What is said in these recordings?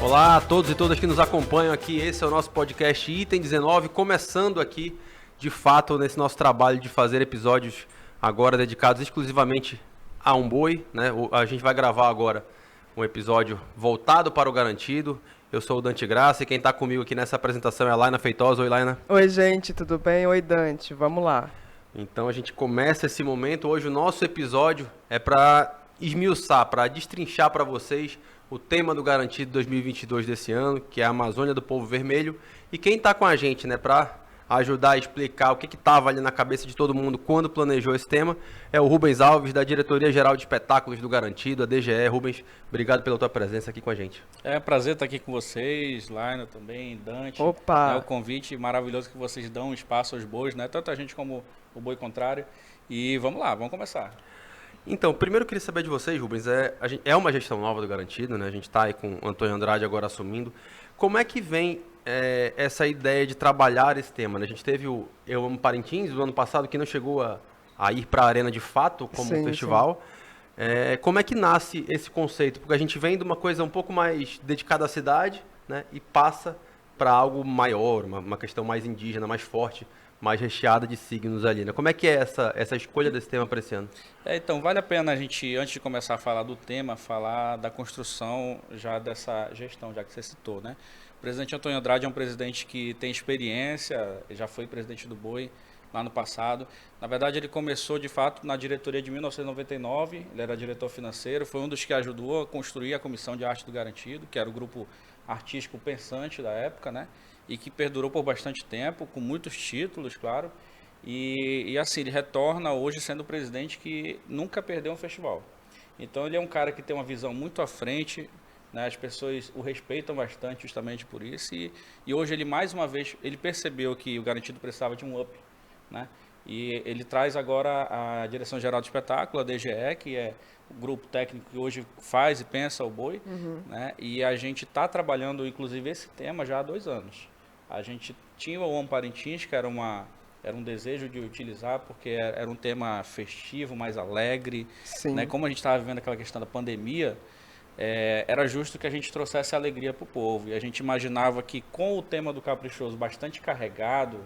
Olá a todos e todas que nos acompanham aqui, esse é o nosso podcast Item 19, começando aqui, de fato, nesse nosso trabalho de fazer episódios agora dedicados exclusivamente a um boi, né? A gente vai gravar agora um episódio voltado para o garantido. Eu sou o Dante Graça e quem está comigo aqui nessa apresentação é a Laina Feitosa. Oi, Laina. Oi, gente, tudo bem? Oi, Dante, vamos lá. Então a gente começa esse momento. Hoje o nosso episódio é para esmiuçar, para destrinchar para vocês o tema do Garantido 2022 desse ano, que é a Amazônia do Povo Vermelho. E quem está com a gente, né, para ajudar a explicar o que estava ali na cabeça de todo mundo quando planejou esse tema, é o Rubens Alves, da Diretoria Geral de Espetáculos do Garantido, a DGE. Rubens, obrigado pela tua presença aqui com a gente. É um prazer estar aqui com vocês, Laina também, Dante. Opa! É o convite maravilhoso que vocês dão espaço aos bois, né? Tanto a gente como o boi contrário. E vamos lá, vamos começar. Então, primeiro eu queria saber de vocês, Rubens, é uma gestão nova do Garantido, né? A gente está aí com o Antônio Andrade agora assumindo. Como é que vem essa ideia de trabalhar esse tema, né? A gente teve o Eu Amo Parintins, do ano passado, que não chegou a ir para a arena de fato, como Sim, festival. Como é que nasce esse conceito? Porque a gente vem de uma coisa um pouco mais dedicada à cidade, né? E passa para algo maior, uma questão mais indígena, mais forte, mais recheada de signos ali, né? Como é que é essa escolha desse tema para esse ano? Então, vale a pena a gente, antes de começar a falar do tema, falar da construção já dessa gestão, já que você citou, né? O presidente Antônio Andrade é um presidente que tem experiência, já foi presidente do Boi lá no passado. Na verdade, ele começou, de fato, na diretoria de 1999, ele era diretor financeiro, foi um dos que ajudou a construir a Comissão de Arte do Garantido, que era o grupo artístico pensante da época, né? E que perdurou por bastante tempo, com muitos títulos, claro. E assim, ele retorna hoje sendo o presidente que nunca perdeu um festival. Então ele é um cara que tem uma visão muito à frente, né? As pessoas o respeitam bastante justamente por isso. E hoje ele, mais uma vez, ele percebeu que o Garantido precisava de um up, né? E ele traz agora a Direção Geral de Espetáculo, a DGE, que é o grupo técnico que hoje faz e pensa o boi, né? E a gente está trabalhando, inclusive, esse tema já há 2 anos. A gente tinha o Amo Parintins, que era um desejo de utilizar, porque era um tema festivo, mais alegre, Sim. né? Como a gente estava vivendo aquela questão da pandemia, era justo que a gente trouxesse alegria para o povo. E a gente imaginava que com o tema do Caprichoso bastante carregado,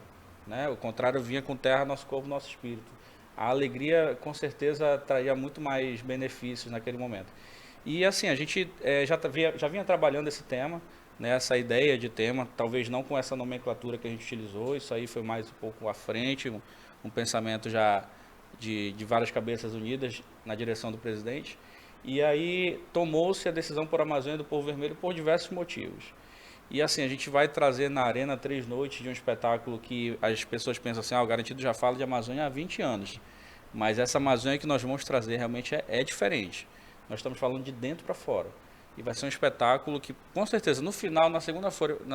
né? O contrário vinha com terra, nosso corpo, nosso espírito. A alegria, com certeza, traria muito mais benefícios naquele momento. E assim, a gente já vinha trabalhando esse tema, né, essa ideia de tema, talvez não com essa nomenclatura que a gente utilizou, isso aí foi mais um pouco à frente, um pensamento já de várias cabeças unidas na direção do presidente. E aí tomou-se a decisão por Amazônia do Povo Vermelho por diversos motivos. E assim, a gente vai trazer na Arena 3 noites de um espetáculo que as pessoas pensam assim, o Garantido já fala de Amazônia há 20 anos. Mas essa Amazônia que nós vamos trazer realmente é diferente. Nós estamos falando de dentro para fora. E vai ser um espetáculo que, com certeza, no final, na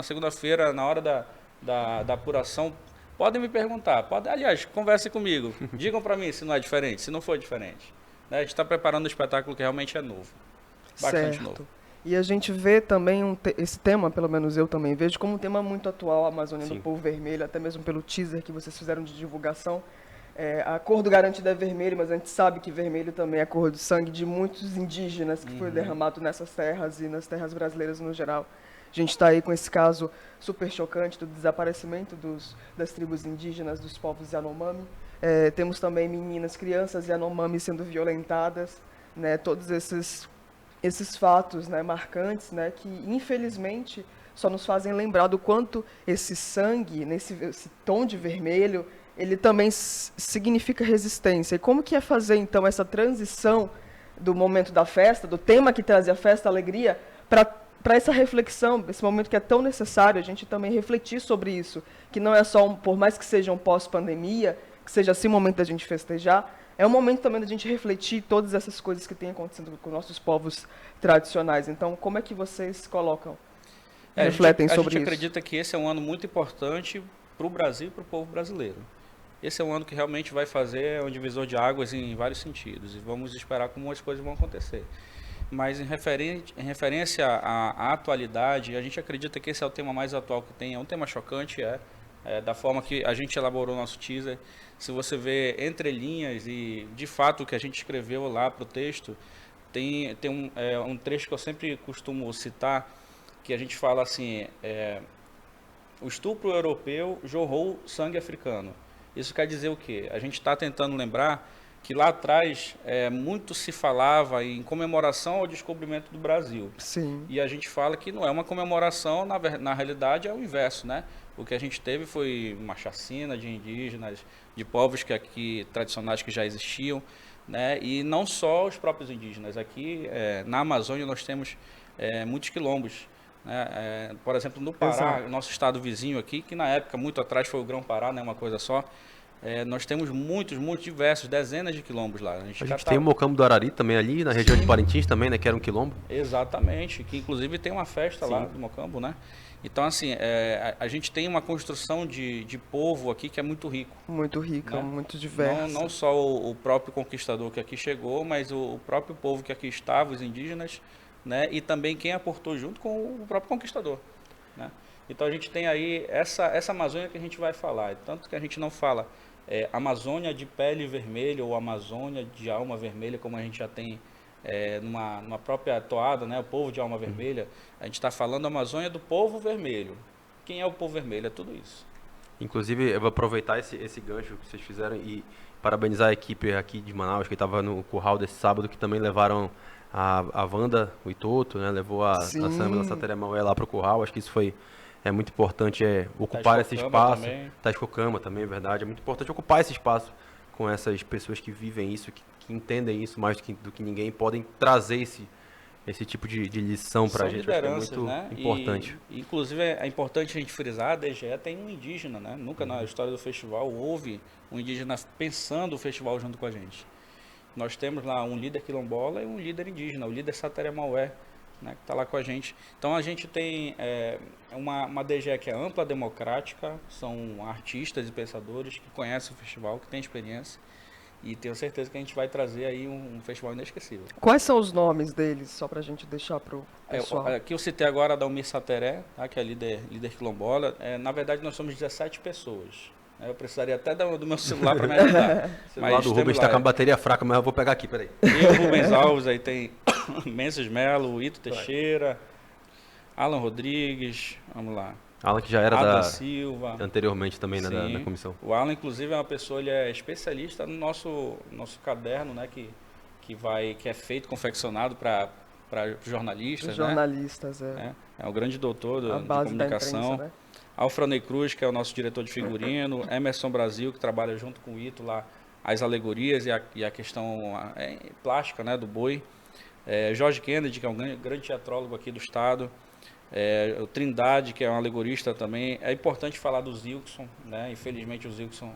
segunda-feira, na hora da apuração, podem me perguntar. Aliás, conversem comigo. Digam para mim se não é diferente, se não for diferente. Né? A gente está preparando um espetáculo que realmente é novo. Bastante Certo. novo. E a gente vê também esse tema, pelo menos eu também vejo, como um tema muito atual, a Amazônia Sim. do Povo Vermelho, até mesmo pelo teaser que vocês fizeram de divulgação. A cor do Garantido é vermelho, mas a gente sabe que vermelho também é a cor do sangue de muitos indígenas que foi derramado nessas terras e nas terras brasileiras no geral. A gente está aí com esse caso super chocante do desaparecimento das tribos indígenas, dos povos Yanomami. Temos também meninas, crianças Yanomami sendo violentadas, né? Todos esses fatos, né, marcantes, né, que infelizmente só nos fazem lembrar do quanto esse sangue, esse tom de vermelho, ele também significa resistência. E como que é fazer, então, essa transição do momento da festa, do tema que traz a festa, a alegria, para essa reflexão, esse momento que é tão necessário, a gente também refletir sobre isso, que não é só, por mais que seja um pós-pandemia, que seja assim o momento da gente festejar, é um momento também da gente refletir todas essas coisas que têm acontecido com nossos povos tradicionais. Então, como é que vocês colocam, refletem sobre isso? A gente acredita que esse é um ano muito importante para o Brasil e para o povo brasileiro. Esse é um ano que realmente vai fazer um divisor de águas em vários sentidos e vamos esperar como as coisas vão acontecer. Mas em referência à atualidade, a gente acredita que esse é o tema mais atual que tem. É um tema chocante, da forma que a gente elaborou o nosso teaser. Se você vê entre linhas e de fato o que a gente escreveu lá para o texto, tem um trecho que eu sempre costumo citar, que a gente fala assim, o estupro europeu jorrou sangue africano. Isso quer dizer o quê? A gente está tentando lembrar que lá atrás muito se falava em comemoração ao descobrimento do Brasil. Sim. E a gente fala que não é uma comemoração, na realidade é o inverso, né? O que a gente teve foi uma chacina de indígenas, de povos que aqui tradicionais que já existiam, né? E não só os próprios indígenas. Aqui na Amazônia nós temos muitos quilombos, né? Por exemplo, no Pará, Exato. nosso estado vizinho aqui, que na época muito atrás foi o Grão-Pará, né? Uma coisa só. Nós temos muitos diversos, dezenas de quilombos lá. A gente tem o Mocambo do Arari também ali, na região de Parintins também, né? Que era um quilombo. Exatamente, que inclusive tem uma festa Sim. lá do Mocambo, né? Então, assim, a gente tem uma construção de povo aqui que é muito rico. Muito rica, Né? muito diversa. Não só o próprio conquistador que aqui chegou, mas o próprio povo que aqui estava, os indígenas, né? E também quem aportou junto com o próprio conquistador, né? Então a gente tem aí essa Amazônia que a gente vai falar. Tanto que a gente não fala Amazônia de pele vermelha ou Amazônia de alma vermelha, como a gente já tem numa própria toada, né? O povo de alma vermelha. A gente está falando Amazônia do povo vermelho. Quem é o povo vermelho? É tudo isso. Inclusive, eu vou aproveitar esse gancho que vocês fizeram e parabenizar a equipe aqui de Manaus, que estava no curral desse sábado, que também levaram a Wanda, o Itoto, né? Levou a Sim. Samela Satere Maué lá para o curral. Acho que isso é muito importante, ocupar esse espaço. Taixcocama também, é verdade. É muito importante ocupar esse espaço com essas pessoas que vivem isso, que entendem isso mais do que ninguém, podem trazer esse tipo de lição para a gente. Acho que é muito importante. Inclusive, é importante a gente frisar, a DGE tem um indígena, né? Nunca na história do festival houve um indígena pensando o festival junto com a gente. Nós temos lá um líder quilombola e um líder indígena, o líder Satere Maué, né, que está lá com a gente. Então a gente tem uma DGE que é ampla, democrática, são artistas e pensadores que conhecem o festival, que têm experiência, e tenho certeza que a gente vai trazer aí um festival inesquecível. Quais são os nomes deles, só para a gente deixar para o pessoal? Aqui eu citei agora a Dalmir Sateré, tá, que é líder quilombola. Na verdade nós somos 17 pessoas. Eu precisaria até do meu celular para me ajudar. Mas o Rubens está com a bateria fraca, mas eu vou pegar aqui, peraí. E o Rubens Alves, aí tem Menses Melo, Ito Teixeira, Alan Rodrigues, vamos lá. Alan, que já era Ada Silva. Anteriormente também, né, da comissão. O Alan, inclusive, é uma pessoa, ele é especialista no nosso caderno, né, que é feito, confeccionado para jornalistas. Os jornalistas, É um grande doutor de base comunicação. da imprensa, né? Alfranei Cruz, que é o nosso diretor de figurino. Emerson Brasil, que trabalha junto com o Ito lá, as alegorias e a questão plástica, né, do boi. Jorge Kennedy, que é um grande teatrólogo aqui do estado. O Trindade, que é um alegorista também. É importante falar do Zilkson, né? Infelizmente o Zilkson,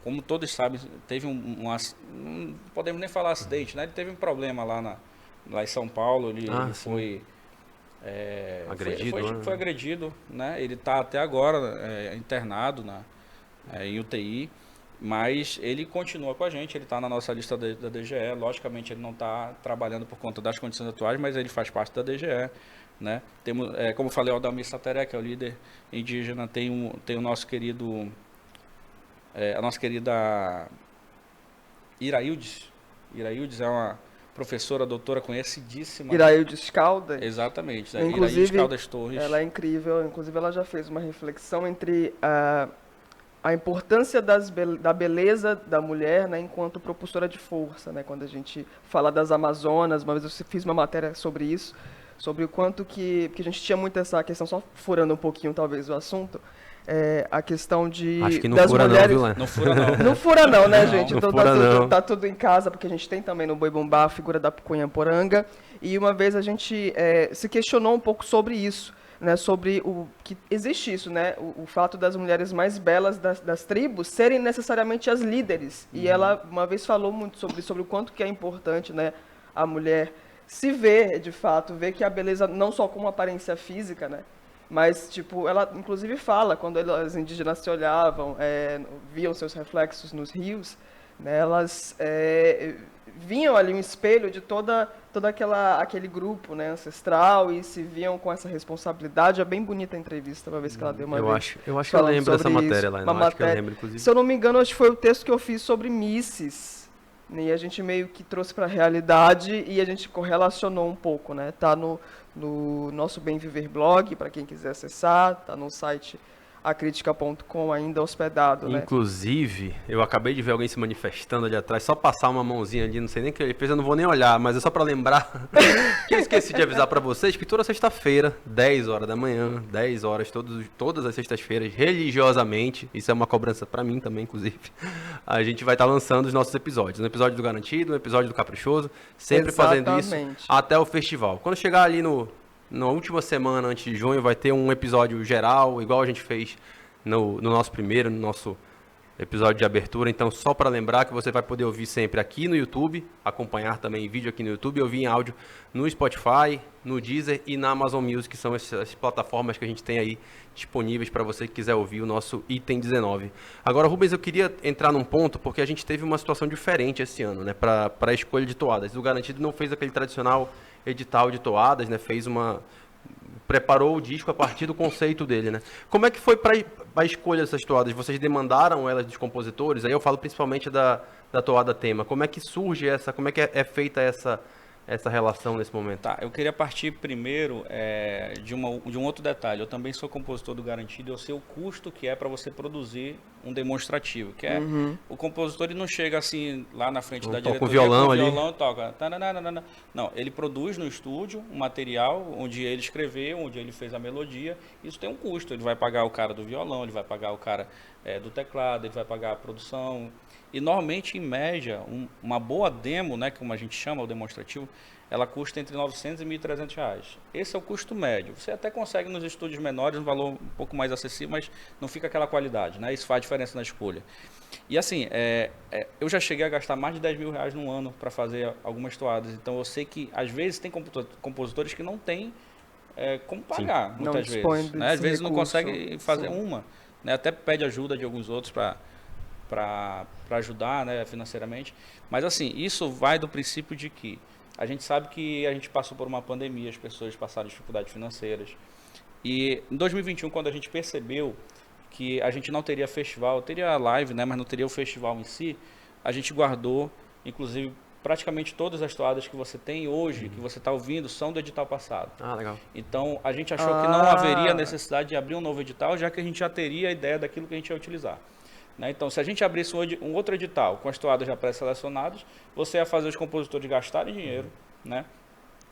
como todos sabem, teve não podemos nem falar acidente, né? Ele teve um problema lá em São Paulo, ele foi agredido, foi agredido, né? Ele está até agora internado em UTI, mas ele continua com a gente, ele está na nossa lista da DGE. Logicamente ele não está trabalhando por conta das condições atuais, mas ele faz parte da DGE, né? Temos, como eu falei, o Adalmir Sateré, que é o líder indígena, tem o nosso querido, a nossa querida Iraildes. Iraildes é uma professora, doutora conhecidíssima. Iraildes Caldas. Exatamente, Inclusive, Iraildes Caldas Torres. Ela é incrível, inclusive ela já fez uma reflexão entre a importância da beleza da mulher, né, enquanto propulsora de força, né? Quando a gente fala das Amazonas, uma vez eu fiz uma matéria sobre isso, sobre o quanto que a gente tinha muito essa questão, só furando um pouquinho talvez o assunto, a questão de acho que não das fura mulheres... não, viu, Lé? Não fura não. Não fura não, né, gente? Não Então fura não. tá tudo em casa, porque a gente tem também no Boi Bumbá a figura da Pucunhamporanga, e uma vez a gente se questionou um pouco sobre isso, né, sobre o que existe isso, né, o fato das mulheres mais belas das tribos serem necessariamente as líderes. E ela uma vez falou muito sobre o quanto que é importante, né, a mulher se ver, de fato, ver que a beleza não só como aparência física, né, mas, tipo, ela inclusive fala, quando as indígenas se olhavam, viam seus reflexos nos rios, né, elas vinham ali um espelho de todo aquele grupo, né, ancestral, e se viam com essa responsabilidade. É bem bonita a entrevista, uma vez que ela deu uma vez. Eu acho que eu lembro dessa matéria lá. Uma matéria, lembro, inclusive. se eu não me engano, acho que foi o texto que eu fiz sobre Misses. E a gente meio que trouxe para a realidade e a gente correlacionou um pouco, né? Tá no nosso Bem Viver blog, para quem quiser acessar, tá no site acritica.com ainda hospedado, né? Inclusive, eu acabei de ver alguém se manifestando ali atrás, só passar uma mãozinha ali, não sei nem o que ele fez, eu não vou nem olhar, mas é só pra lembrar que eu esqueci de avisar pra vocês que toda sexta-feira, 10 horas da manhã, 10 horas, todas as sextas-feiras, religiosamente, isso é uma cobrança pra mim também, inclusive, a gente vai estar lançando os nossos episódios, um episódio do Garantido, um episódio do Caprichoso, sempre fazendo isso até o festival. Quando chegar ali na última semana antes de junho vai ter um episódio geral, igual a gente fez no nosso primeiro, no nosso episódio de abertura. Então, só para lembrar que você vai poder ouvir sempre aqui no YouTube, acompanhar também em vídeo aqui no YouTube, ouvir em áudio no Spotify, no Deezer e na Amazon Music, que são essas plataformas que a gente tem aí disponíveis para você que quiser ouvir o nosso Item 19. Agora, Rubens, eu queria entrar num ponto, porque a gente teve uma situação diferente esse ano, né, para a escolha de toadas. O Garantido não fez aquele tradicional edital de toadas, né? Preparou o disco a partir do conceito dele, né? Como é que foi para a escolha dessas toadas? Vocês demandaram elas dos compositores? Aí eu falo principalmente da toada tema. Como é que surge como é que é feita essa relação nesse momento? Tá, eu queria partir primeiro de um outro detalhe. Eu também sou compositor do Garantido, eu sei o custo que é para você produzir um demonstrativo, que é o compositor ele não chega assim lá na frente da diretoria com violão ali. E toca. Não, ele produz no estúdio um material onde ele escreveu, onde ele fez a melodia. Isso tem um custo. Ele vai pagar o cara do violão, ele vai pagar o cara do teclado, ele vai pagar a produção. E normalmente, em média, uma boa demo, né, como a gente chama, o demonstrativo, ela custa entre R$900 e R$1.300. Esse é o custo médio. Você até consegue nos estúdios menores um valor um pouco mais acessível, mas não fica aquela qualidade, né? Isso faz diferença na escolha. E assim, eu já cheguei a gastar mais de R$10.000 no ano para fazer algumas toadas. Então eu sei que às vezes tem compositores que não têm como pagar, Sim, muitas vezes. Né? Às vezes não consegue fazer uma. Né? Até pede ajuda de alguns outros para ajudar, né, financeiramente. Mas assim, isso vai do princípio de que a gente sabe que a gente passou por uma pandemia, as pessoas passaram dificuldades financeiras. E em 2021, quando a gente percebeu que a gente não teria festival, teria live, né, mas não teria o festival em si, a gente guardou, inclusive, praticamente todas as toadas que você tem hoje, que você está ouvindo, são do edital passado. Ah, legal. Então, a gente achou que não haveria necessidade de abrir um novo edital, já que a gente já teria a ideia daquilo que a gente ia utilizar. Né? Então, se a gente abrisse um outro edital com as toadas já pré-selecionadas, você ia fazer os compositores gastarem dinheiro, né?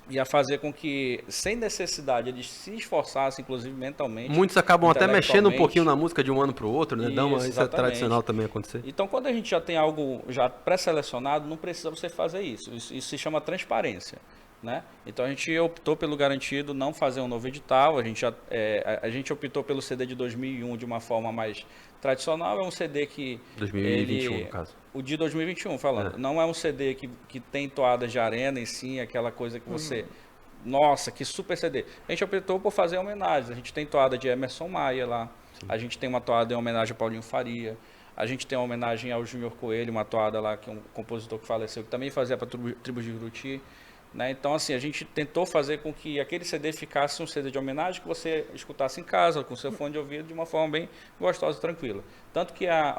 Ia fazer com que, sem necessidade, eles se esforçassem, inclusive mentalmente. Muitos acabam até mexendo um pouquinho na música de um ano para o outro, né? Isso é tradicional também acontecer. Então, quando a gente já tem algo já pré-selecionado, não precisa você fazer isso. Isso se chama transparência. Né? Então a gente optou pelo Garantido não fazer um novo edital, a gente optou pelo CD de 2001 de uma forma mais tradicional, é um CD que... 2021, no caso. O de 2021, falando. Não é um CD que tem toadas de arena em si, aquela coisa que você... Nossa, que super CD. A gente optou por fazer homenagens, a gente tem toada de Emerson Maia lá, a gente tem uma toada em homenagem a Paulinho Faria, a gente tem uma homenagem ao Júnior Coelho, uma toada lá que é um compositor que faleceu, que também fazia para Tribos de Juruti. Né? Então, assim, a gente tentou fazer com que aquele CD ficasse um CD de homenagem que você escutasse em casa, com seu fone de ouvido, de uma forma bem gostosa e tranquila. Tanto que a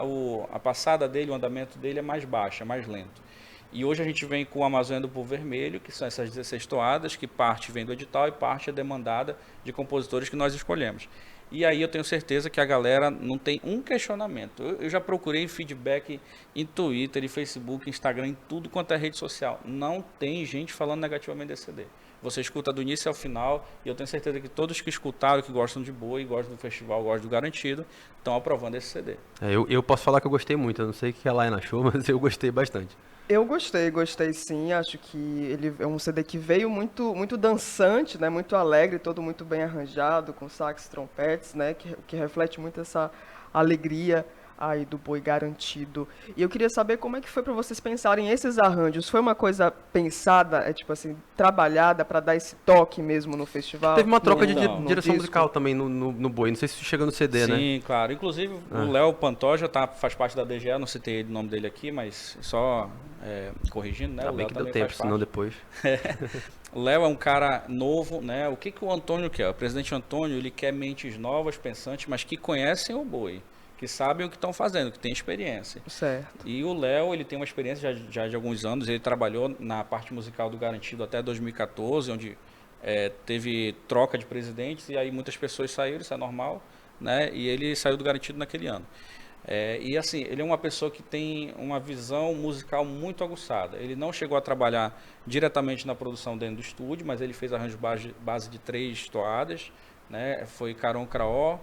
passada dele, o andamento dele é mais baixo, é mais lento. E hoje a gente vem com o Amazônia do Povo Vermelho, que são essas 16 toadas, que parte vem do edital e parte é demandada de compositores que nós escolhemos. E aí eu tenho certeza que a galera não tem um questionamento. Eu já procurei feedback em Twitter, em Facebook, Instagram, em tudo quanto é rede social. Não tem gente falando negativamente desse CD. Você escuta do início ao final e eu tenho certeza que todos que escutaram, que gostam de Boi, gostam do festival, gostam do Garantido, estão aprovando esse CD. Eu posso falar que eu gostei muito. Eu não sei o que a Laina achou, mas eu gostei bastante. Eu gostei sim, acho que ele é um CD que veio muito dançante, né, muito alegre, todo muito bem arranjado, com sax, trompetes, né, que reflete muito essa alegria aí do Boi Garantido. E eu queria saber como é que foi para vocês pensarem esses arranjos. Foi uma coisa pensada, tipo assim, trabalhada para dar esse toque mesmo no festival? Teve uma troca de direção musical também no Boi, não sei se chega no CD, né? Sim, claro. Inclusive o Léo Pantoja faz parte da DGE, não citei o nome dele aqui, mas só corrigindo, né? Ainda bem que deu tempo, senão depois... O Léo é um cara novo, né? O que o Antônio quer? O presidente Antônio, ele quer mentes novas, pensantes, mas que conhecem o Boi. que sabem o que estão fazendo, que têm experiência. Certo. E o Léo, ele tem uma experiência já de alguns anos, ele trabalhou na parte musical do Garantido até 2014, onde teve troca de presidentes e aí muitas pessoas saíram, isso é normal, né? E ele saiu do Garantido naquele ano. E assim, ele é uma pessoa que tem uma visão musical muito aguçada. Ele não chegou a trabalhar diretamente na produção dentro do estúdio, mas ele fez arranjo base de 3 toadas, né? Foi Caron Craó,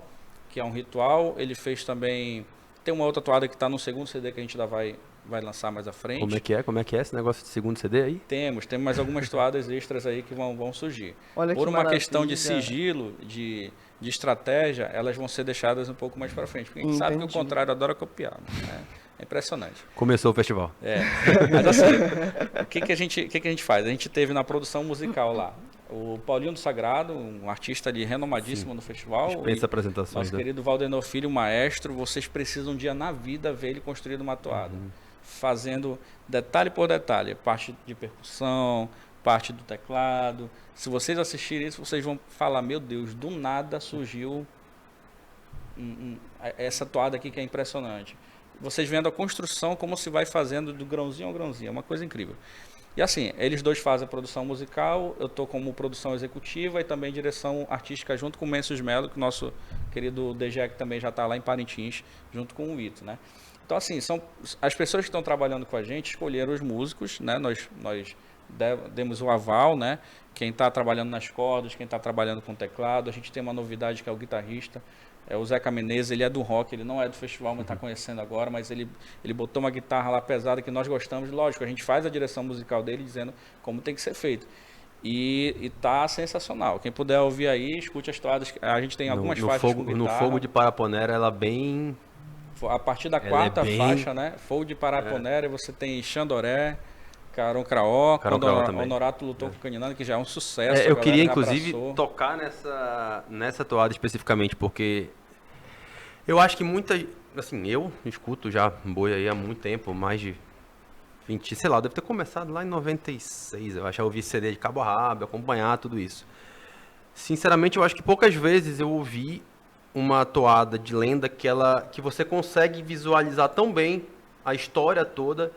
que é um ritual. Ele fez também... Tem uma outra toada que está no segundo CD que a gente ainda vai lançar mais à frente. Como é que é esse negócio de segundo CD aí? Temos mais algumas toadas extras aí que vão surgir. Olha Por que uma questão de maravilha. sigilo, de estratégia, elas vão ser deixadas um pouco mais para frente. Porque a gente sabe que o Entendi. contrário adora copiar, né? É impressionante. Começou o festival. Mas assim, o que a gente faz? A gente teve na produção musical lá o Paulinho do Sagrado, um artista ali renomadíssimo no festival. Dispensa apresentações. Nosso querido Valdenor Filho, maestro. Vocês precisam um dia na vida ver ele construindo uma toada. Fazendo detalhe por detalhe, parte de percussão, parte do teclado. Se vocês assistirem isso, vocês vão falar, meu Deus, do nada surgiu essa toada aqui que é impressionante. Vocês vendo a construção, como se vai fazendo do grãozinho ao grãozinho, é uma coisa incrível. E assim, eles dois fazem a produção musical, eu estou como produção executiva e também direção artística junto com o Mencius Melo, que o nosso querido DG que também já está lá em Parintins, junto com o Ito, né? Então assim, as pessoas que estão trabalhando com a gente escolheram os músicos, né? Nós demos o aval, né? Quem está trabalhando nas cordas, quem está trabalhando com teclado. A gente tem uma novidade que é o guitarrista, o Zeca Menezes. Ele é do rock, ele não é do festival, mas está conhecendo agora, mas ele botou uma guitarra lá pesada que nós gostamos. Lógico, a gente faz a direção musical dele dizendo como tem que ser feito. E tá sensacional. Quem puder ouvir aí, escute as toadas. A gente tem algumas faixas com guitarra. No Fogo de Paraponera, ela bem... A partir da quarta faixa, né? Fogo de Paraponera, você tem Xandoré, Caron Craó, quando Honorato lutou com o Caninano, que já é um sucesso. Eu queria, inclusive, tocar nessa toada especificamente, porque eu acho que assim, eu escuto já boi aí há muito tempo, mais de 20, sei lá, deve ter começado lá em 96, eu acho, eu ouvi CD de cabo a rabo, acompanhar tudo isso. Sinceramente, eu acho que poucas vezes eu ouvi uma toada de lenda que você consegue visualizar tão bem a história toda.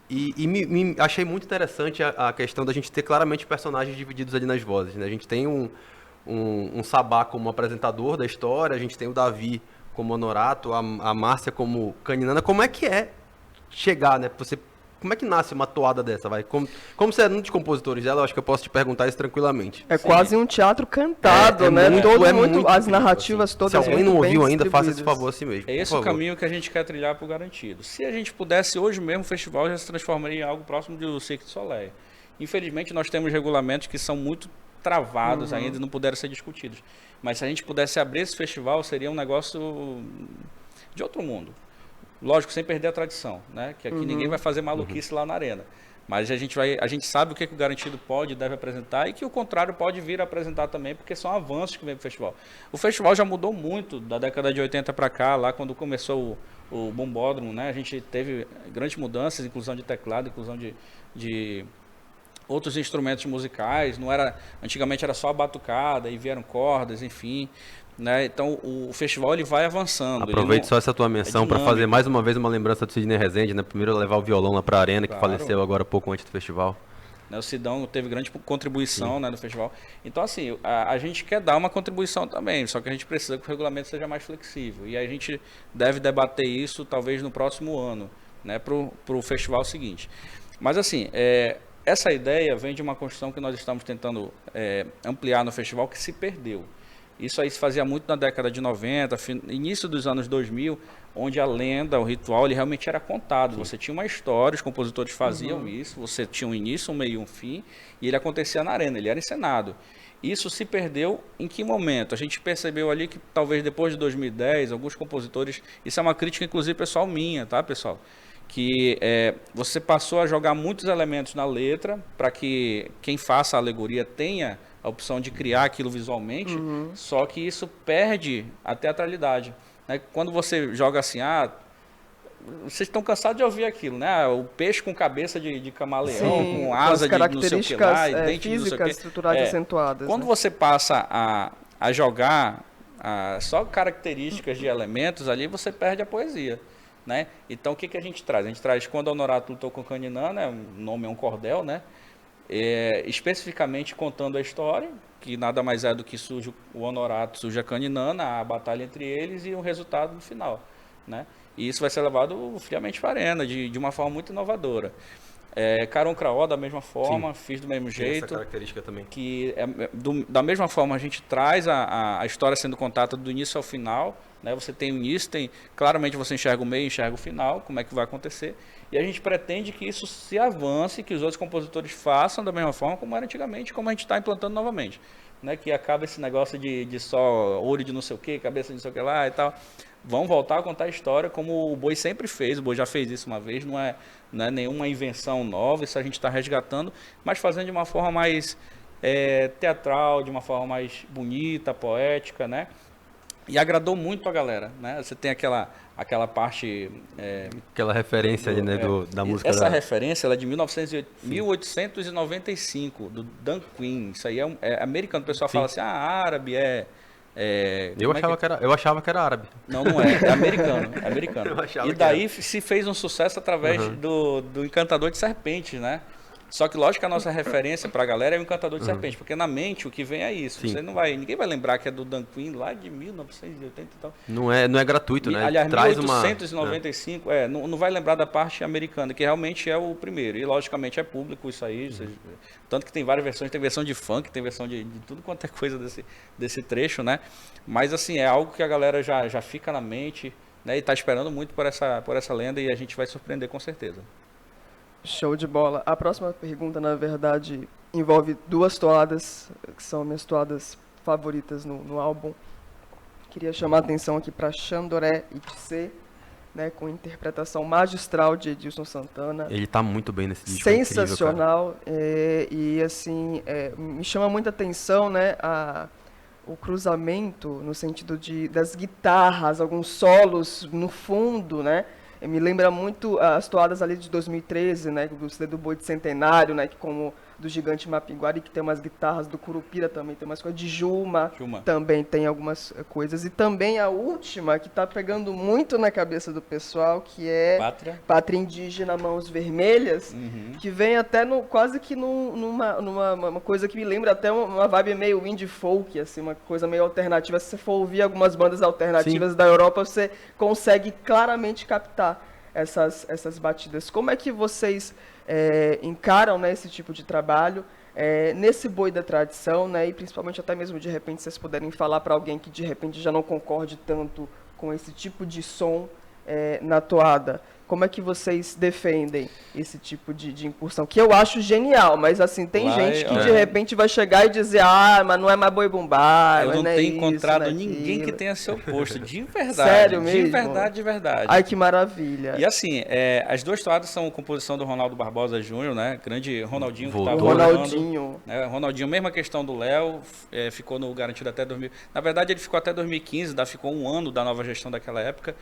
E me achei muito interessante a questão da gente ter claramente personagens divididos ali nas vozes, né? A gente tem um Sabá como apresentador da história, a gente tem o Davi como Honorato, a Márcia como Caninana. Como é que é chegar, né? Como é que nasce uma toada dessa, vai? Como você é um dos compositores dela, eu acho que eu posso te perguntar isso tranquilamente. É quase um teatro cantado, né? Muito, as narrativas todas. Se alguém não ouviu ainda, faça esse favor a si mesmo. É esse o caminho que a gente quer trilhar para o Garantido. Se a gente pudesse, hoje mesmo, o festival já se transformaria em algo próximo do Cirque du Soleil. Infelizmente, nós temos regulamentos que são muito travados ainda e não puderam ser discutidos. Mas se a gente pudesse abrir esse festival, seria um negócio de outro mundo. Lógico, sem perder a tradição, né? Que aqui ninguém vai fazer maluquice lá na arena. Mas a gente sabe o que o Garantido pode e deve apresentar e que o contrário pode vir a apresentar também, porque são avanços que vem para o festival. O festival já mudou muito da década de 80 para cá, lá quando começou o Bombódromo, né? A gente teve grandes mudanças, inclusão de teclado, inclusão de outros instrumentos musicais. Antigamente era só a batucada e vieram cordas, enfim. Né? Então o festival ele vai avançando. Aproveite só essa tua menção para fazer mais uma vez uma lembrança do Sidney Rezende, né? Primeiro levar o violão lá para a arena, que faleceu agora pouco antes do festival. O Sidão teve grande contribuição, né, no festival. Então assim, a gente quer dar uma contribuição também, só que a gente precisa que o regulamento seja mais flexível. E a gente deve debater isso talvez no próximo ano, né, para o festival seguinte. Mas assim, essa ideia vem de uma construção que nós estamos tentando ampliar no festival, que se perdeu. Isso aí se fazia muito na década de 90, início dos anos 2000, onde a lenda, o ritual, ele realmente era contado. Você tinha uma história, os compositores faziam isso, você tinha um início, um meio e um fim, e ele acontecia na arena, ele era encenado. Isso se perdeu em que momento? A gente percebeu ali que talvez depois de 2010, alguns compositores, isso é uma crítica inclusive pessoal minha, tá pessoal? Que você passou a jogar muitos elementos na letra para que quem faça a alegoria tenha a opção de criar aquilo visualmente, só que isso perde a teatralidade. Né? Quando você joga assim, vocês estão cansados de ouvir aquilo, né? O peixe com cabeça de camaleão, sim, com asa de não sei o que lá, e dente físicas, não sei o que. estruturais acentuadas. Quando você passa a jogar só características de elementos ali, você perde a poesia. Né? Então, o que a gente traz? A gente traz quando Honorato lutou com Caninã, né? O nome é um cordel, né? Especificamente contando a história, que nada mais é do que surge o Honorato, surge a Caninã, a batalha entre eles e o resultado no final. Né? E isso vai ser levado friamente para a arena, de uma forma muito inovadora. Caron Craó, da mesma forma, fiz do mesmo jeito. Essa característica também. Que da mesma forma a gente traz a história sendo contada do início ao final. Né? Você tem o início, claramente você enxerga o meio, enxerga o final, como é que vai acontecer. E a gente pretende que isso se avance, que os outros compositores façam da mesma forma como era antigamente, como a gente está implantando novamente. Né? Que acaba esse negócio de só olho de não sei o que, cabeça de não sei o que lá e tal. Vão voltar a contar a história como o Boi sempre fez. O Boi já fez isso uma vez, não é nenhuma invenção nova, isso a gente está resgatando, mas fazendo de uma forma mais teatral, de uma forma mais bonita, poética, né? E agradou muito a galera, né? Você tem aquela parte... aquela referência ali, né, da música. Essa referência ela é de 1895, do Dan Quinn. Isso aí é americano. O pessoal fala assim, árabe Eu achava que era árabe. Não, não é. É americano. É americano. E daí se fez um sucesso através do Encantador de Serpentes, né? Só que, lógico, que a nossa referência pra galera é o Encantador de Serpentes, porque na mente o que vem é isso. Você ninguém vai lembrar que é do Dan Quinn lá de 1980 e tal. Não é gratuito, né? Aliás, 1895, não vai lembrar da parte americana, que realmente é o primeiro. E, logicamente, é público isso aí. Tanto que tem várias versões, tem versão de funk, tem versão de tudo quanto é coisa desse trecho, né? Mas, assim, é algo que a galera já fica na mente, né? E tá esperando muito por essa lenda e a gente vai surpreender com certeza. Show de bola. A próxima pergunta, na verdade, envolve duas toadas, que são minhas toadas favoritas no álbum. Queria chamar a atenção aqui para Xandoré e Tissé, né, com interpretação magistral de Edilson Santana. Ele tá muito bem nesse disco. Sensacional. E, assim, me chama muita atenção, né, o cruzamento no sentido das guitarras, alguns solos no fundo, né? Me lembra muito as toadas ali de 2013, né, do CD do Boi de Centenário, né, que como do Gigante Mapinguari, que tem umas guitarras do Curupira também, tem umas coisas de Juma. Também tem algumas coisas. E também a última, que está pegando muito na cabeça do pessoal, que é Pátria Indígena Mãos Vermelhas, que vem até quase que numa coisa que me lembra até uma vibe meio indie folk, assim, uma coisa meio alternativa. Se você for ouvir algumas bandas alternativas da Europa, você consegue claramente captar essas batidas. Como é que vocês encaram, né, esse tipo de trabalho nesse Boi da Tradição, né, e principalmente até mesmo de repente vocês puderem falar para alguém que de repente já não concorde tanto com esse tipo de som na toada? Como é que vocês defendem esse tipo de incursão? Que eu acho genial, mas assim, tem gente que de repente vai chegar e dizer, mas não é mais boi bumbá. Eu não tenho encontrado ninguém que tenha seu oposto, de verdade. Sério mesmo? De verdade. Ai, que maravilha. E assim, as duas toadas são composição do Ronaldo Barbosa Júnior, né? Grande Ronaldinho. Ronaldinho, mesma questão do Léo, ficou no garantido até 2000. Na verdade, ele ficou até 2015, ficou um ano da nova gestão daquela época.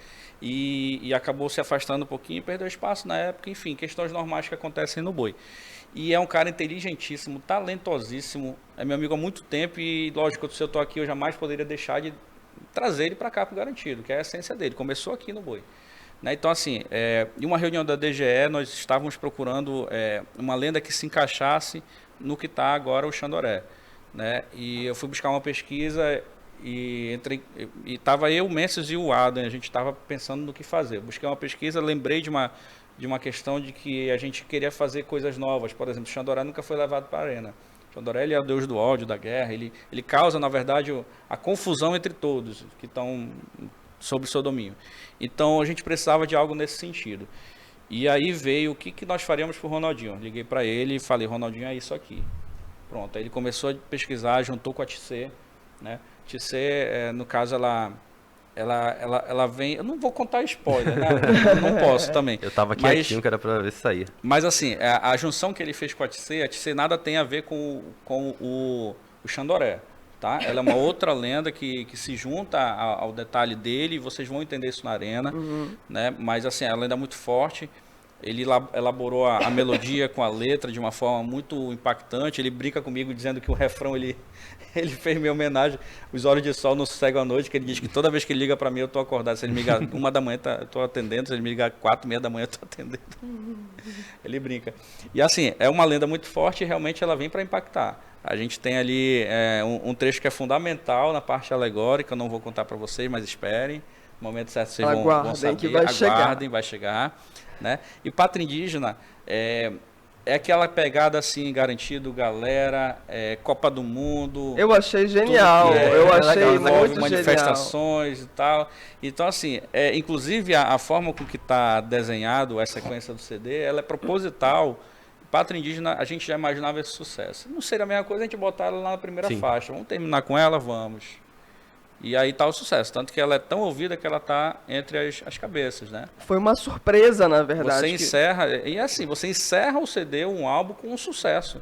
E acabou se afastando um pouquinho, perdeu espaço na época, enfim, questões normais que acontecem no Boi. E é um cara inteligentíssimo, talentosíssimo, é meu amigo há muito tempo e, lógico, se eu estou aqui, eu jamais poderia deixar de trazer ele para cá para o Garantido, que é a essência dele, começou aqui no Boi. Né? Então, assim, em uma reunião da DGE, nós estávamos procurando uma lenda que se encaixasse no que está agora o Xandoré. Né? E eu fui buscar uma pesquisa... E estava eu, o Menses e o Adam, a gente estava pensando no que fazer. Busquei uma pesquisa, lembrei de uma questão de que a gente queria fazer coisas novas. Por exemplo, Xandoré nunca foi levado para a arena. Xandoré ele é o deus do ódio, da guerra, ele causa, na verdade, a confusão entre todos que estão sob o seu domínio. Então, a gente precisava de algo nesse sentido. E aí veio o que nós faríamos para o Ronaldinho. Liguei para ele e falei, Ronaldinho, é isso aqui. Pronto, aí ele começou a pesquisar, juntou com a Tissé, né? Tissé, no caso, ela vem... Eu não vou contar spoiler, né? Não posso também. Eu tava quietinho, que era pra ver se saía. Mas assim, a junção que ele fez com a Tissé nada tem a ver com o Xandoré, tá? Ela é uma outra lenda que se junta ao detalhe dele, e vocês vão entender isso na arena, né? Mas assim, a lenda é muito forte. Ele elaborou a melodia com a letra de uma forma muito impactante. Ele brinca comigo dizendo que o refrão ele fez minha homenagem, Os Olhos de Sol Não Sossegam à Noite, que ele diz que toda vez que ele liga para mim eu estou acordado. Se ele me ligar 1 da manhã eu estou atendendo, se ele me ligar 4:30 da manhã eu estou atendendo. Ele brinca. E assim, é uma lenda muito forte e realmente ela vem para impactar. A gente tem ali um trecho que é fundamental na parte alegórica, eu não vou contar para vocês, mas esperem. No momento certo vocês vão saber. Que vai Aguardem, vai chegar. Né? E Pátria Indígena é aquela pegada assim, garantido, galera, Copa do Mundo. Eu achei genial, eu achei muito manifestações genial. E tal. Então, assim, inclusive a forma com que está desenhado a sequência do CD, ela é proposital. Pátria Indígena, a gente já imaginava esse sucesso. Não seria a mesma coisa a gente botar ela lá na primeira faixa. Vamos terminar com ela, vamos. E aí tá o sucesso, tanto que ela é tão ouvida que ela está entre as cabeças, né? Foi uma surpresa, na verdade. Você encerra, e assim, você encerra o CD, um álbum com um sucesso.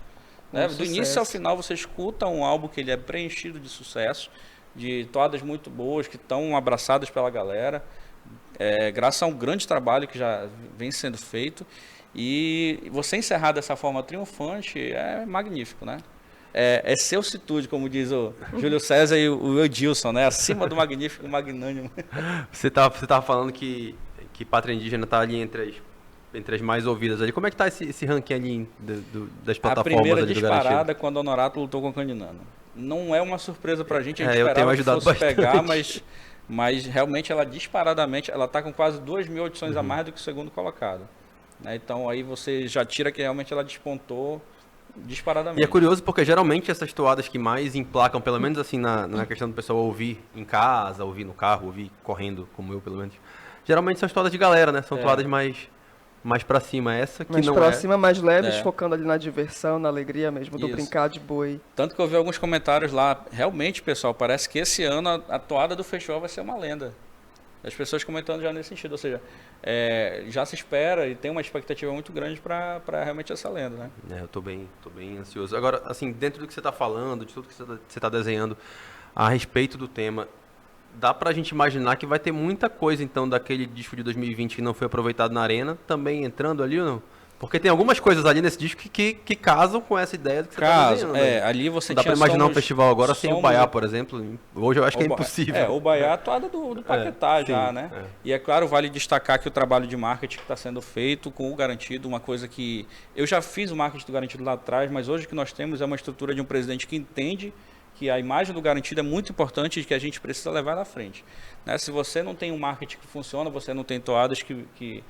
Né? Do início ao final você escuta um álbum que ele é preenchido de sucesso, de toadas muito boas, que estão abraçadas pela galera, graças a um grande trabalho que já vem sendo feito. E você encerrar dessa forma triunfante é magnífico, né? É Celcitude, como diz o Júlio César e o Edilson, né? Acima do magnífico, o magnânimo. Você tava falando que Pátria Indígena está ali entre as mais ouvidas ali. Como é que tá esse ranking ali das plataformas? A primeira ali disparada quando o Honorato lutou com o Candinano. Não é uma surpresa pra gente, a gente eu tenho esperava ajudado que fosse bastante. pegar, mas realmente ela disparadamente, ela tá com quase 2.000 audições a mais do que o segundo colocado. Né? Então aí você já tira que realmente ela despontou disparadamente. E é curioso porque geralmente essas toadas que mais emplacam, pelo menos assim na questão do pessoal ouvir em casa, ouvir no carro, ouvir correndo, como eu pelo menos, geralmente são as toadas de galera, né? São toadas mais pra cima. Essa que mais não pra cima, mais leves, É. focando ali na diversão, na alegria mesmo, do Isso. brincar de boi. Tanto que eu vi alguns comentários lá, realmente, pessoal, parece que esse ano a toada do festival vai ser uma lenda. As pessoas comentando já nesse sentido, ou seja, já se espera e tem uma expectativa muito grande para realmente essa lenda, né? Eu tô bem ansioso. Agora, assim, dentro do que você tá falando, de tudo que você tá desenhando a respeito do tema, dá pra gente imaginar que vai ter muita coisa, então, daquele disco de 2020 que não foi aproveitado na Arena, também entrando ali ou não? Porque tem algumas coisas ali nesse disco que casam com essa ideia do que você tá desenhando. Né? Ali você não dá tinha pra imaginar um Somos- festival agora sem o Somos- Baiá, por exemplo. Hoje eu acho que é O Ba- impossível. O Baiá é a toada do Paquetá já, sim, né? E é claro, vale destacar que o trabalho de marketing que está sendo feito com o Garantido, uma coisa que... Eu já fiz o marketing do Garantido lá atrás, mas hoje o que nós temos é uma estrutura de um presidente que entende que a imagem do Garantido é muito importante e que a gente precisa levar na frente. Né? Se você não tem um marketing que funciona, você não tem toadas que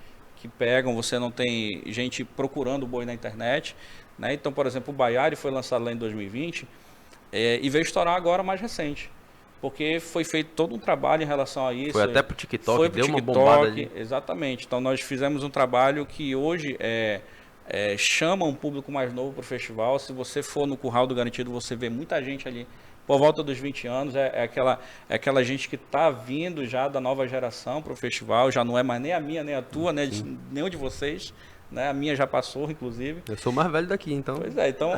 pegam, você não tem gente procurando o boi na internet. Né? Então, por exemplo, o Baiá foi lançado lá em 2020 e veio estourar agora mais recente. Porque foi feito todo um trabalho em relação a isso. Foi até pro TikTok, Foi pro deu uma TikTok, bombada ali. exatamente. Então nós fizemos um trabalho que hoje chama um público mais novo para o festival. Se você for no Curral do Garantido, você vê muita gente ali por volta dos 20 anos. É aquela gente que está vindo já da nova geração para o festival. Já não é mais nem a minha, nem a tua, né, nenhum de vocês. Né? A minha já passou, inclusive. Eu sou o mais velho daqui, então. Pois é, então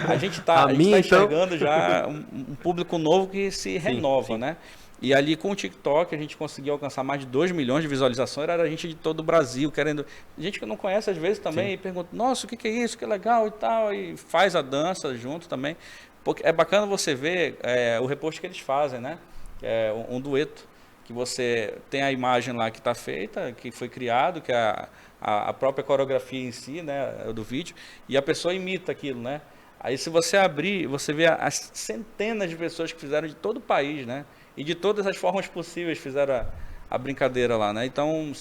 a gente está enxergando já um público novo que se renova, né? E ali com o TikTok a gente conseguiu alcançar mais de 2 milhões de visualizações, era gente de todo o Brasil querendo, gente que não conhece às vezes também, e pergunta, nossa, o que é isso, que legal e tal, e faz a dança junto também. Porque é bacana você ver o repost que eles fazem, né? É um dueto, que você tem a imagem lá que está feita, que foi criado, que é a própria coreografia em si, né, do vídeo, e a pessoa imita aquilo, né? Aí se você abrir, você vê as centenas de pessoas que fizeram de todo o país, né? E de todas as formas possíveis fizeram a brincadeira lá, né? Então,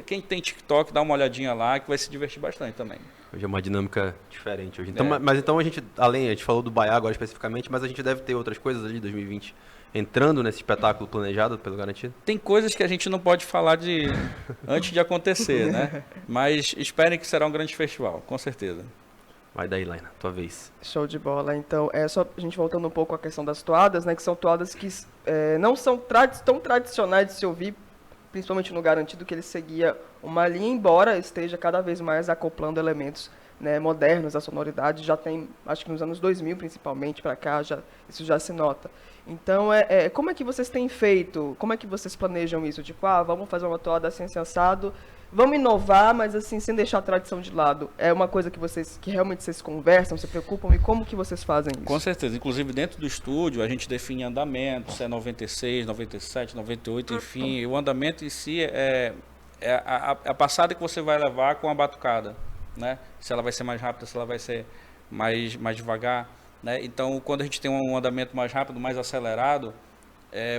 quem tem TikTok, dá uma olhadinha lá que vai se divertir bastante também. Hoje é uma dinâmica diferente. Hoje. Então, mas então a gente falou do Baiá agora especificamente, mas a gente deve ter outras coisas ali de 2020 entrando nesse espetáculo planejado pelo Garantido? Tem coisas que a gente não pode falar antes de acontecer, né? Mas esperem que será um grande festival, com certeza. Vai daí, Laina, tua vez. Show de bola. Então, só a gente voltando um pouco à questão das toadas, né? Que são toadas que não são tão tradicionais de se ouvir, principalmente no Garantido, que ele seguia uma linha, embora esteja cada vez mais acoplando elementos né, modernos, a sonoridade já tem, acho que nos anos 2000 principalmente para cá, isso já se nota. Então, como é que vocês têm feito? Como é que vocês planejam isso? Tipo, vamos fazer uma toada assim, assado, vamos inovar, mas assim, sem deixar a tradição de lado. É uma coisa que realmente vocês conversam, se preocupam, e como que vocês fazem isso? Com certeza. Inclusive, dentro do estúdio, a gente define andamento, se é 96, 97, 98, enfim. E o andamento em si é a passada que você vai levar com a batucada, né? Se ela vai ser mais rápida, se ela vai ser mais devagar, né? Então, quando a gente tem um andamento mais rápido, mais acelerado,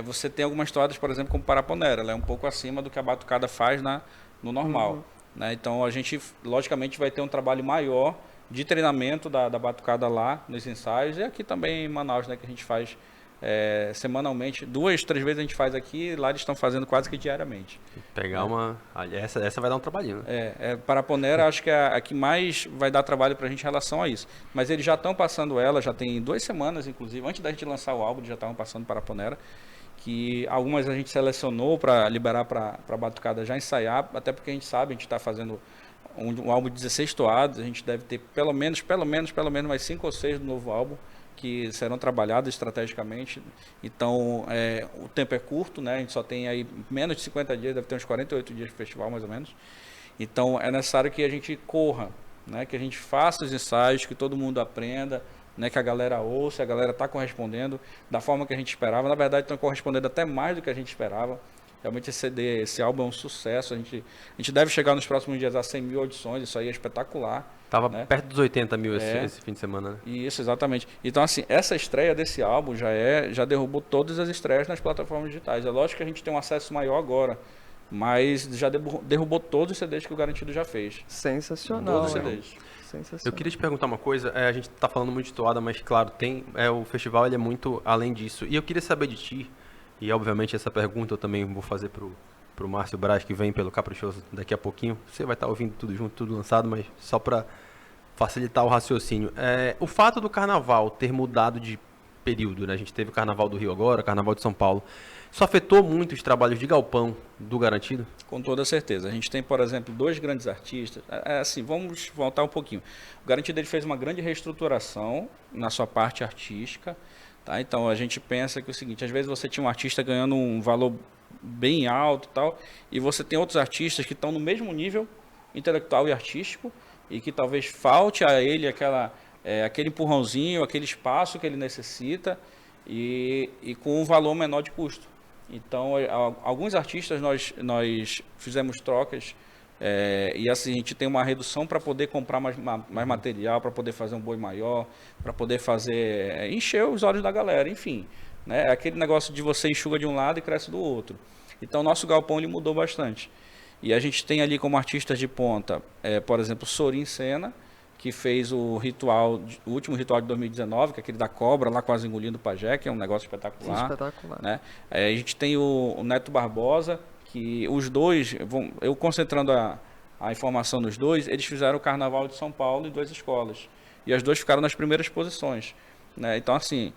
você tem algumas toadas, por exemplo, como Paraponera. Ela é um pouco acima do que a batucada faz no normal, né? Então, a gente, logicamente, vai ter um trabalho maior de treinamento da batucada lá nos ensaios, e aqui também em Manaus, né, que a gente faz semanalmente, 2, 3 vezes a gente faz aqui, lá eles estão fazendo quase que diariamente. Pegar essa vai dar um trabalhinho. Paraponera acho que é a que mais vai dar trabalho pra gente em relação a isso. Mas eles já estão passando ela, já tem 2 semanas, inclusive, antes da gente lançar o álbum, eles já estavam passando Paraponera, que algumas a gente selecionou para liberar para batucada já ensaiar, até porque a gente sabe, a gente está fazendo um álbum de 16 toadas, a gente deve ter pelo menos mais 5 ou 6 do novo álbum, que serão trabalhados estrategicamente. Então, o tempo é curto, né? A gente só tem aí menos de 50 dias, deve ter uns 48 dias de festival, mais ou menos. Então, é necessário que a gente corra, né? Que a gente faça os ensaios, que todo mundo aprenda, né? Que a galera ouça, a galera está correspondendo da forma que a gente esperava. Na verdade, estão correspondendo até mais do que a gente esperava. Realmente esse álbum é um sucesso. A gente deve chegar nos próximos dias a 100 mil audições, isso aí é espetacular. Tava, né? Perto dos 80 mil esse fim de semana, né? Isso, exatamente. Então, assim, essa estreia desse álbum já derrubou todas as estreias nas plataformas digitais. É lógico que a gente tem um acesso maior agora, mas já derrubou todos os CDs que o Garantido já fez. Sensacional. Todos os CDs. Sensacional. Eu queria te perguntar uma coisa, a gente está falando muito de toada, mas claro, o festival ele é muito além disso. E eu queria saber de ti, e obviamente essa pergunta eu também vou fazer pro Márcio Braz, que vem pelo Caprichoso daqui a pouquinho. Você vai estar ouvindo tudo junto, tudo lançado, mas só para facilitar o raciocínio. O fato do carnaval ter mudado de período, né? A gente teve o Carnaval do Rio agora, o Carnaval de São Paulo. Isso afetou muito os trabalhos de galpão do Garantido? Com toda certeza. A gente tem, por exemplo, 2 grandes artistas. Assim, vamos voltar um pouquinho. O Garantido ele fez uma grande reestruturação na sua parte artística. Tá? Então, a gente pensa que é o seguinte, às vezes você tinha um artista ganhando um valor bem alto e tal, e você tem outros artistas que estão no mesmo nível intelectual e artístico, e que talvez falte a ele aquele empurrãozinho, aquele espaço que ele necessita, e com um valor menor de custo. Então, alguns artistas nós fizemos trocas, e assim, a gente tem uma redução para poder comprar mais material, para poder fazer um boi maior, para poder fazer encher os olhos da galera, enfim. Né? É aquele negócio de você enxuga de um lado e cresce do outro. Então, nosso galpão ele mudou bastante. E a gente tem ali como artistas de ponta, por exemplo, Sorin Sena, que fez o último ritual de 2019, que é aquele da cobra, lá quase engolindo o pajé, que é um negócio espetacular. Espetacular. Né? A gente tem o Neto Barbosa, que os dois, eu concentrando a informação nos dois, eles fizeram o Carnaval de São Paulo em 2 escolas. E as 2 ficaram nas primeiras posições. Né? Então, assim,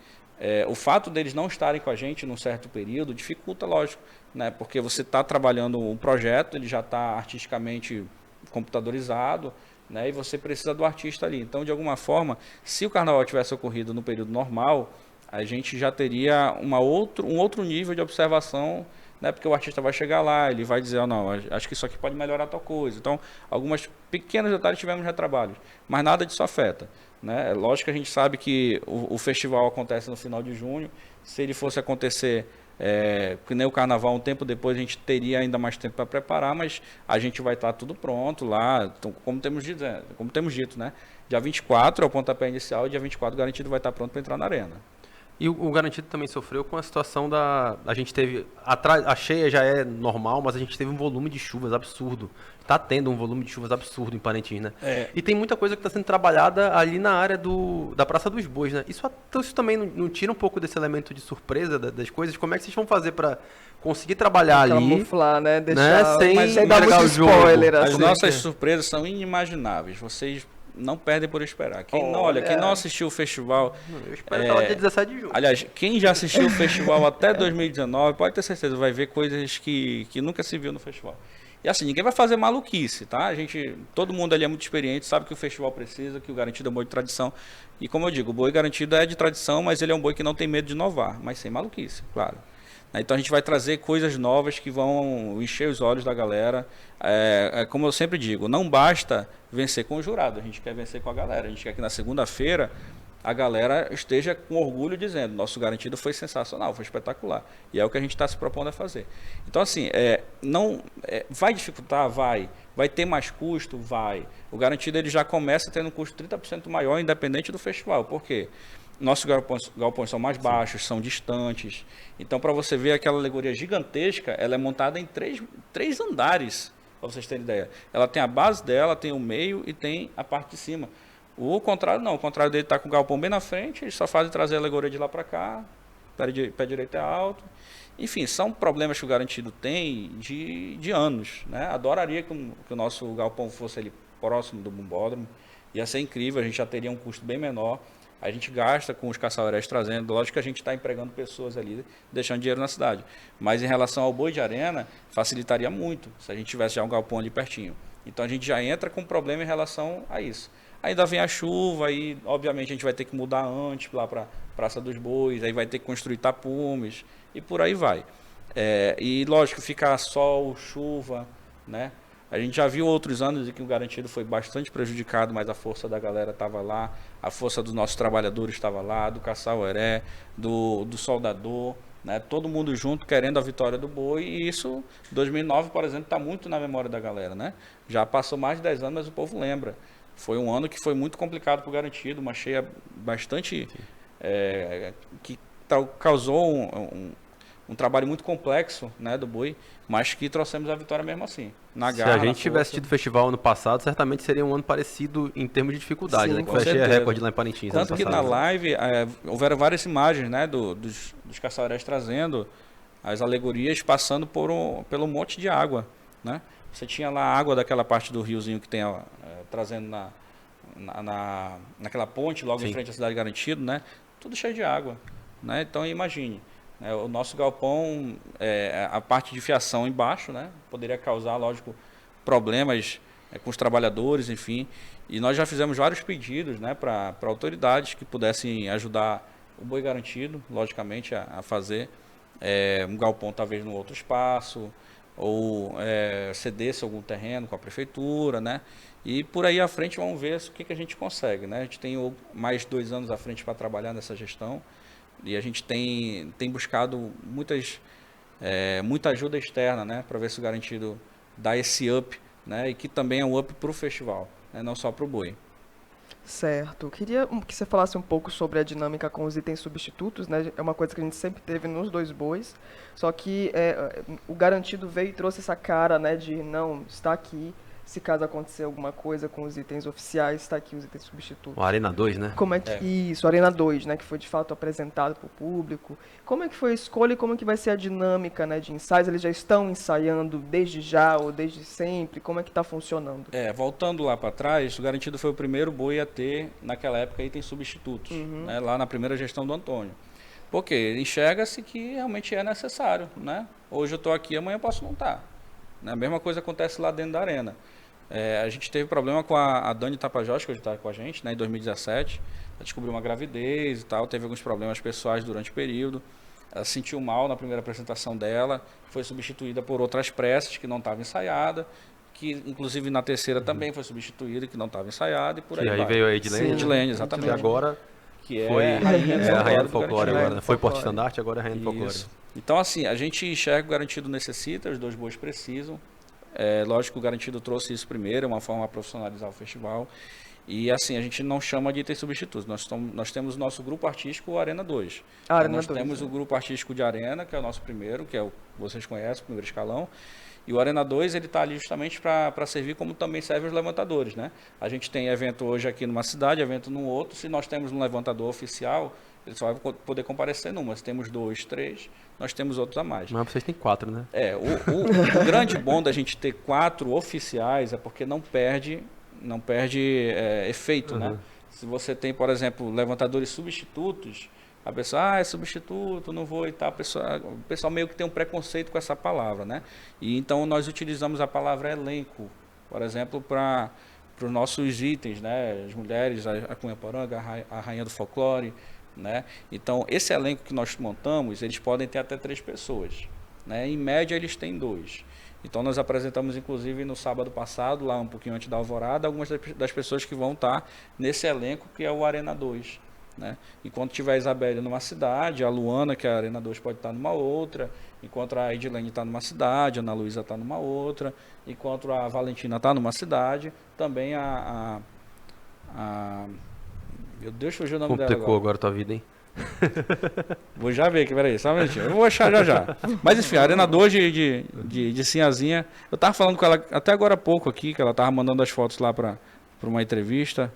o fato deles não estarem com a gente num certo período dificulta, lógico, né? Porque você está trabalhando um projeto, ele já está artisticamente computadorizado, né? E você precisa do artista ali. Então, de alguma forma, se o carnaval tivesse ocorrido no período normal, a gente já teria um outro nível de observação, né? Porque o artista vai chegar lá, ele vai dizer, não, acho que isso aqui pode melhorar tal coisa. Então, algumas pequenos detalhes tivemos retrabalhos, mas nada disso afeta. Né? Lógico que a gente sabe que o festival acontece no final de junho. Se ele fosse acontecer que nem o carnaval, um tempo depois, a gente teria ainda mais tempo para preparar, mas a gente vai estar tudo pronto lá, então, como temos dito, né? Dia 24 é o pontapé inicial, e dia 24 o Garantido vai estar pronto para entrar na arena. E o Garantido também sofreu com a situação a gente teve, a cheia já é normal, mas a gente teve um volume de chuvas absurdo. Está tendo um volume de chuvas absurdo em Parintins, né? E tem muita coisa que está sendo trabalhada ali na área da Praça dos Bois, né? Isso também não tira um pouco desse elemento de surpresa das coisas? Como é que vocês vão fazer para conseguir trabalhar ali? Camuflar, né? Deixar, sem dar muito spoiler. As Assim. nossas surpresas são inimagináveis. Vocês não perdem por esperar. Quem não assistiu o festival... Eu espero que ela dia 17 de junho. Aliás, quem já assistiu o festival até 2019, pode ter certeza, vai ver coisas que nunca se viu no festival. E assim, ninguém vai fazer maluquice, tá? Todo mundo ali é muito experiente, sabe que o festival precisa, que o garantido é um boi de tradição. E como eu digo, o boi garantido é de tradição, mas ele é um boi que não tem medo de inovar, mas sem maluquice, claro. Então a gente vai trazer coisas novas que vão encher os olhos da galera. Como eu sempre digo, não basta vencer com o jurado, a gente quer vencer com a galera. A gente quer que na segunda-feira a galera esteja com orgulho dizendo: nosso garantido foi sensacional, foi espetacular. E é o que a gente está se propondo a fazer. Então, assim, vai dificultar? Vai ter mais custo? Vai. O garantido ele já começa tendo um custo 30% maior, independente do festival. Por quê? Nossos galpões são mais baixos, são distantes. Então, para você ver aquela alegoria gigantesca, ela é montada em três andares, para vocês terem ideia. Ela tem a base dela, tem o meio e tem a parte de cima. O contrário não, o contrário dele está com o galpão bem na frente, eles só fazem trazer a alegoria de lá para cá, pé direito é alto. Enfim, são problemas que o garantido tem de anos, né? Adoraria que o nosso galpão fosse ali próximo do bombódromo, ia ser incrível, a gente já teria um custo bem menor. A gente gasta com os caçavéis trazendo, lógico que a gente está empregando pessoas ali, deixando dinheiro na cidade. Mas em relação ao boi de arena, facilitaria muito se a gente tivesse já um galpão ali pertinho. Então a gente já entra com problema em relação a isso. Ainda vem a chuva, aí obviamente a gente vai ter que mudar antes lá para Praça dos Bois, aí vai ter que construir tapumes e por aí vai. E lógico, ficar sol, chuva, né? A gente já viu outros anos em que o garantido foi bastante prejudicado, mas a força da galera estava lá, a força dos nossos trabalhadores estava lá, do caçaueré, do soldador, né? Todo mundo junto querendo a vitória do boi, e isso, 2009, por exemplo, está muito na memória da galera, né? Já passou mais de 10 anos, mas o povo lembra. Foi um ano que foi muito complicado para o garantido, uma cheia bastante... que causou um trabalho muito complexo, né, do boi, mas que trouxemos a vitória mesmo assim. Se a gente tivesse tido festival ano passado, certamente seria um ano parecido em termos de dificuldade, Sim, né? Que foi a recorde lá em Parintins. Tanto que na live houveram várias imagens, né, dos caçavéis trazendo as alegorias passando pelo monte de água, né? Você tinha lá a água daquela parte do riozinho que tem trazendo naquela ponte logo em frente à cidade Garantido, né? Tudo cheio de água, né? Então imagine, né? O nosso galpão, a parte de fiação embaixo, né? Poderia causar, lógico, problemas com os trabalhadores, enfim. E nós já fizemos vários pedidos, né, para autoridades que pudessem ajudar o boi garantido, logicamente, a fazer um galpão talvez num outro espaço, ou cedesse algum terreno com a prefeitura, né? E por aí à frente vamos ver o que a gente consegue, né? A gente tem mais 2 anos à frente para trabalhar nessa gestão e a gente tem buscado muita ajuda externa, né? Para ver se o garantido dá esse up, né? E que também é um up para o festival, né? Não só para o boi. Certo. Queria que você falasse um pouco sobre a dinâmica com os itens substitutos, né? É uma coisa que a gente sempre teve nos dois bois, só que o garantido veio e trouxe essa cara, né, de não, está aqui, se caso acontecer alguma coisa com os itens oficiais, está aqui os itens substitutos. O Arena 2, né? Como é que isso, Arena 2, né, que foi de fato apresentado para o público. Como é que foi a escolha e como é que vai ser a dinâmica, né, de ensaios? Eles já estão ensaiando desde já ou desde sempre? Como é que está funcionando? Voltando lá para trás, o garantido foi o primeiro boi a ter, naquela época, itens substitutos, né, lá na primeira gestão do Antônio. Porque enxerga-se que realmente é necessário, né? Hoje eu estou aqui, amanhã eu posso não estar. A mesma coisa acontece lá dentro da arena. A gente teve problema com a Dani Tapajós, que hoje está com a gente, né, em 2017. Ela descobriu uma gravidez e tal, teve alguns problemas pessoais durante o período. Ela se sentiu mal na primeira apresentação dela, foi substituída por outras preces que não estavam ensaiadas, que inclusive na terceira também foi substituída, que não estava ensaiada, e por aí vai. E aí veio a Edilene. Edilene, exatamente. E agora que foi a rainha do folclore agora, né? Foi porte-estandarte, agora é a rainha do folclore. Isso. Então, assim, a gente enxerga o garantido necessita, os dois bois precisam. Lógico que o garantido trouxe isso primeiro, é uma forma de profissionalizar o festival. E assim, a gente não chama de itens substitutos. Nós temos o nosso grupo artístico, o Arena 2. Nós temos o grupo artístico de Arena, que é o nosso primeiro, que é o que vocês conhecem, o primeiro escalão. E o Arena 2, ele está ali justamente para servir como também serve os levantadores, né? A gente tem evento hoje aqui numa cidade, evento num outro. Se nós temos um levantador oficial, ele só vai poder comparecer numa. Se temos 2, 3, nós temos outros a mais. Mas vocês têm 4, né? O grande bom da gente ter 4 oficiais é porque não perde efeito, né? Se você tem, por exemplo, levantadores substitutos, A pessoa, é substituto, não vou e tal. O pessoal meio que tem um preconceito com essa palavra, né? E então nós utilizamos a palavra elenco, por exemplo, para os nossos itens, né? As mulheres, a Cunha-Poranga, a rainha do folclore, né? Então, esse elenco que nós montamos, eles podem ter até 3 pessoas, né? Em média, eles têm 2. Então, nós apresentamos, inclusive, no sábado passado, lá um pouquinho antes da alvorada, algumas das pessoas que vão estar nesse elenco, que é o Arena 2. Né? Enquanto tiver a Isabelle numa cidade, a Luana, que é a Arena 2, pode estar numa outra, enquanto a Edilene está numa cidade, a Ana Luísa está numa outra, enquanto a Valentina está numa cidade, também meu Deus, fugiu o nome dela Complicou agora a tua vida, hein? Vou já ver aqui, peraí, só um minutinho. Eu vou achar já. Mas enfim, a Arena 2 de Sinhazinha, eu tava falando com ela até agora há pouco aqui, que ela tava mandando as fotos lá para uma entrevista.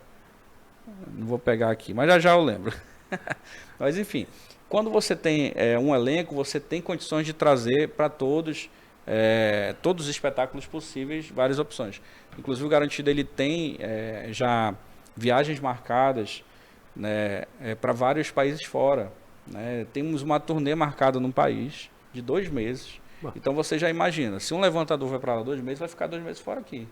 Não vou pegar aqui, mas já eu lembro. Mas enfim, quando você tem um elenco, você tem condições de trazer para todos os espetáculos possíveis, várias opções. Inclusive o Garantido ele tem já viagens marcadas, né, para vários países fora. Né? Temos uma turnê marcada num país de 2 meses. Então você já imagina, se um levantador vai para lá 2 meses, vai ficar 2 meses fora aqui.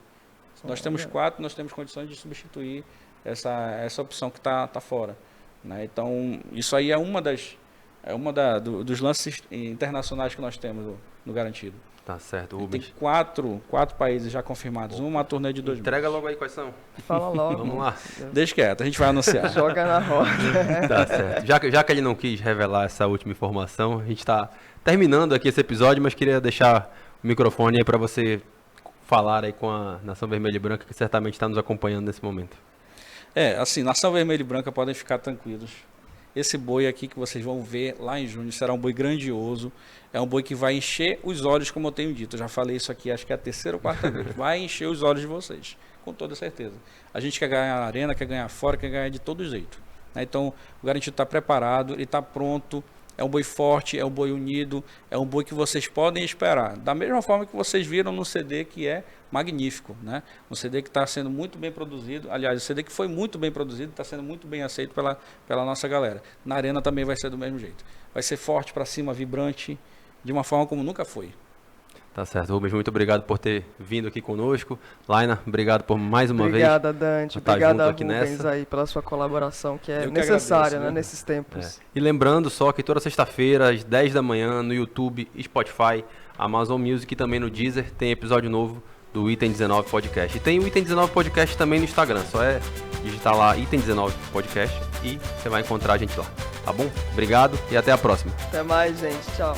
Nós temos 4, nós temos condições de substituir essa opção que está fora. Né? Então, isso aí é dos lances internacionais que nós temos no Garantido. Tá certo, Rubens. Tem 4 países já confirmados, uma turnê de 2 meses. Entrega logo aí quais são. Fala logo. Vamos lá. Deixa quieto, a gente vai anunciar. Joga na roda. Tá certo. Já que ele não quis revelar essa última informação, a gente está terminando aqui esse episódio, mas queria deixar o microfone aí para você falar aí com a Nação Vermelha e Branca, que certamente está nos acompanhando nesse momento. Assim, Nação Vermelha e Branca podem ficar tranquilos. Esse boi aqui que vocês vão ver lá em junho será um boi grandioso. É um boi que vai encher os olhos, como eu tenho dito. Eu já falei isso aqui, acho que é a 3ª ou 4ª vez. Vai encher os olhos de vocês, com toda certeza. A gente quer ganhar na arena, quer ganhar fora, quer ganhar de todo jeito. Né? Então, o Garantido está preparado, ele está pronto. É um boi forte, é um boi unido, é um boi que vocês podem esperar. Da mesma forma que vocês viram no CD, que é magnífico, né? Um CD que está sendo muito bem produzido. Aliás, o CD que foi muito bem produzido, está sendo muito bem aceito pela nossa galera. Na arena também vai ser do mesmo jeito. Vai ser forte para cima, vibrante, de uma forma como nunca foi. Tá certo, Rubens, muito obrigado por ter vindo aqui conosco. Laina, obrigado por mais uma Obrigada, vez. Dante. Tá Obrigada, junto aqui Rubens, nessa. aí pela sua colaboração, que é Eu que necessária, agradeço, né, nesses tempos. E lembrando só que toda sexta-feira, às 10 da manhã, no YouTube, Spotify, Amazon Music e também no Deezer, tem episódio novo do Item 19 Podcast. E tem o Item 19 Podcast também no Instagram, só é digitar lá Item 19 Podcast e você vai encontrar a gente lá. Tá bom? Obrigado e até a próxima. Até mais, gente. Tchau.